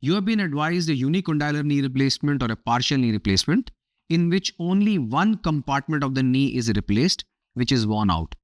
You have been advised a unicondylar knee replacement or a partial knee replacement in which only one compartment of the knee is replaced, which is worn out.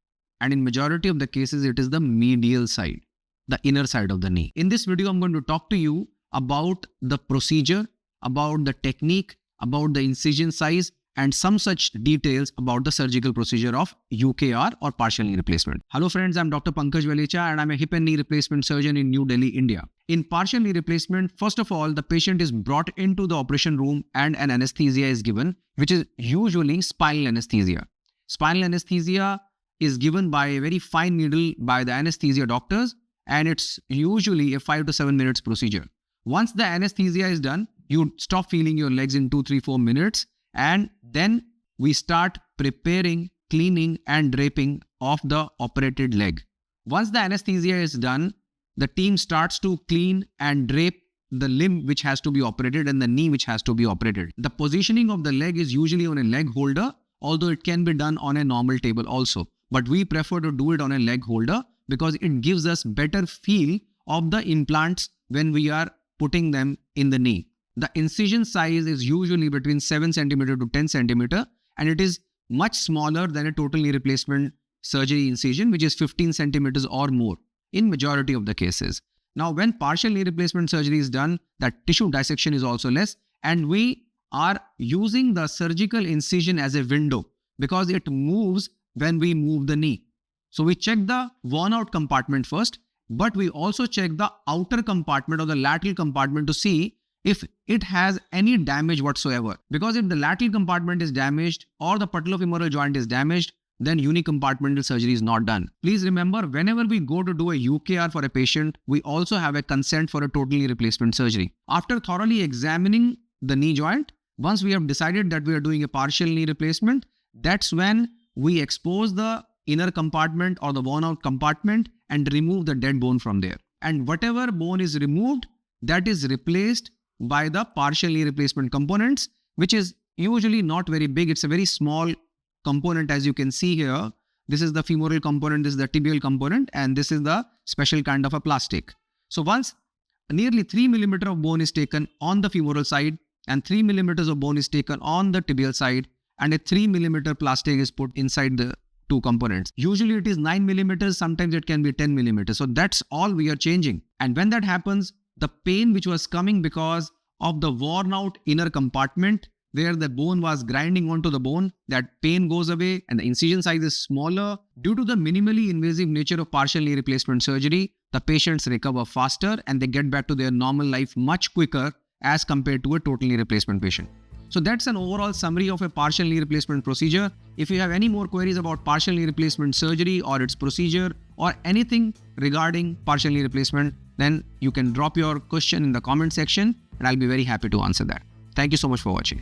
And in majority of the cases, it is the medial side, the inner side of the knee. In this video, I'm going to talk to you about the procedure, about the technique, about the incision size, and some such details about the surgical procedure of UKR or partial knee replacement. Hello friends, I'm Dr. Pankaj Walecha and I'm a hip and knee replacement surgeon in New Delhi, India. In partial knee replacement, first of all, the patient is brought into the operation room and an anesthesia is given, which is usually spinal anesthesia. Spinal anesthesia is given by a very fine needle by the anesthesia doctors, and it's usually a 5 to 7 minutes procedure. Once the anesthesia is done, you stop feeling your legs in 2, 3, 4 minutes. And then we start preparing, cleaning and draping of the operated leg. Once the anesthesia is done, the team starts to clean and drape the limb which has to be operated and the knee which has to be operated. The positioning of the leg is usually on a leg holder, although it can be done on a normal table also. But we prefer to do it on a leg holder because it gives us better feel of the implants when we are putting them in the knee. The incision size is usually between 7 cm to 10 cm and it is much smaller than a total knee replacement surgery incision, which is 15 cm or more in majority of the cases. Now, when partial knee replacement surgery is done, that tissue dissection is also less, and we are using the surgical incision as a window because it moves when we move the knee. So we check the worn out compartment first, but we also check the outer compartment or the lateral compartment to see if it has any damage whatsoever. Because if the lateral compartment is damaged or the patellofemoral joint is damaged, then unicompartmental surgery is not done. Please remember, whenever we go to do a UKR for a patient, we also have a consent for a total knee replacement surgery. After thoroughly examining the knee joint, once we have decided that we are doing a partial knee replacement, that's when we expose the inner compartment or the worn out compartment and remove the dead bone from there. And whatever bone is removed, that is replaced by the partial knee replacement components, which is usually not very big. It's a very small component, as you can see here. This is the femoral component, this is the tibial component, and this is the special kind of a plastic. So once nearly 3 mm of bone is taken on the femoral side and 3 mm of bone is taken on the tibial side, and a 3 mm plastic is put inside the two components. Usually it is 9 mm, sometimes it can be 10 mm. So that's all we are changing. And when that happens, the pain which was coming because of the worn out inner compartment where the bone was grinding onto the bone, that pain goes away and the incision size is smaller. Due to the minimally invasive nature of partial knee replacement surgery, the patients recover faster and they get back to their normal life much quicker as compared to a total knee replacement patient. So that's an overall summary of a partial knee replacement procedure. If you have any more queries about partial knee replacement surgery or its procedure or anything regarding partial knee replacement, then you can drop your question in the comment section and I'll be very happy to answer that. Thank you so much for watching.